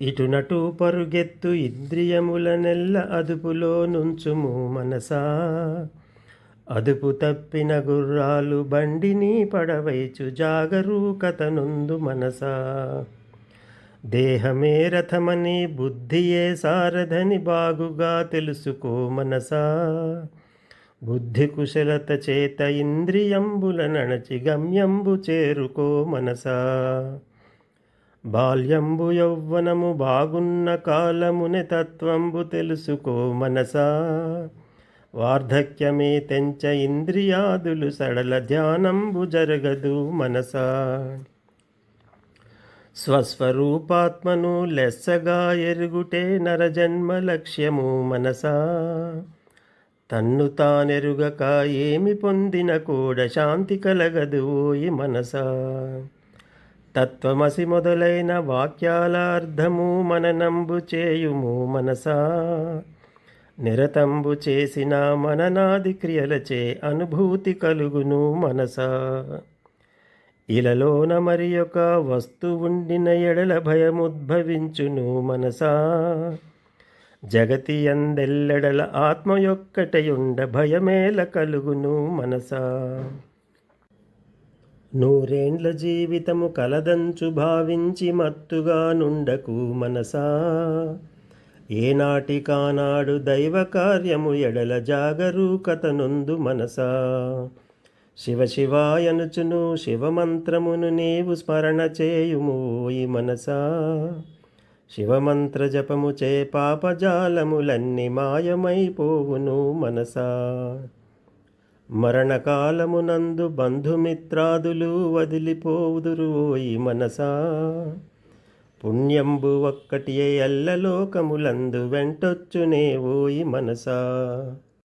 ఇటునటు పరుగెత్తు ఇంద్రియములనెల్ల అదుపులో నుంచుము మనసా. అదుపు తప్పిన గుర్రాలు బండిని పడవైచు జాగరూకతనుందు మనసా. దేహమే రథమని బుద్ధియే సారథని బాగుగా తెలుసుకో మనసా. బుద్ధి కుశలత చేత ఇంద్రియంబుల నణచి గమ్యంబు చేరుకో మనసా. బాల్యంబు యౌవనము బాగున్న కాలమునే తత్వంబు తెలుసుకో మనసా. వార్ధక్యమే తెంచ ఇంద్రియాదులు సడల ధ్యానంబు జరగదు మనసా. స్వస్వరూపాత్మను లెస్సగా ఎరుగుటే నరజన్మ లక్ష్యము మనసా. తన్ను తానెరుగక ఏమి పొందిన కూడా శాంతి కలగదు ఓయి మనసా. తత్వమసి మొదలైన వాక్యాల అర్థము మననంబు చేయుము మనసా. నిరతంబు చేసిన మననాది క్రియలచే అనుభూతి కలుగును మనసా. ఇలలోన మరి ఒక వస్తువుండిన ఎడల భయముద్భవించును మనసా. జగతి అందెల్లెడల ఆత్మ యొక్కటయుండ భయమేల కలుగును మనసా. నూరేండ్ల జీవితము కలదంచు భావించి మత్తుగా నుండకు మనసా. ఏనాటికానాడు దైవ కార్యము ఎడల జాగరూకతనుందు మనసా. శివ శివాయనుచును శివమంత్రమును నీవు స్మరణ చేయుమోయి మనసా. శివమంత్ర జపముచే పాపజాలములన్నీ మాయమైపోవును మనసా. మరణకాలమునందు బంధుమిత్రాదులు వదిలిపోవుదురు ఓయి మనసా. పుణ్యంబు ఒక్కటియే ఎల్లలోకములందు వెంటొచ్చునే ఓయి మనసా.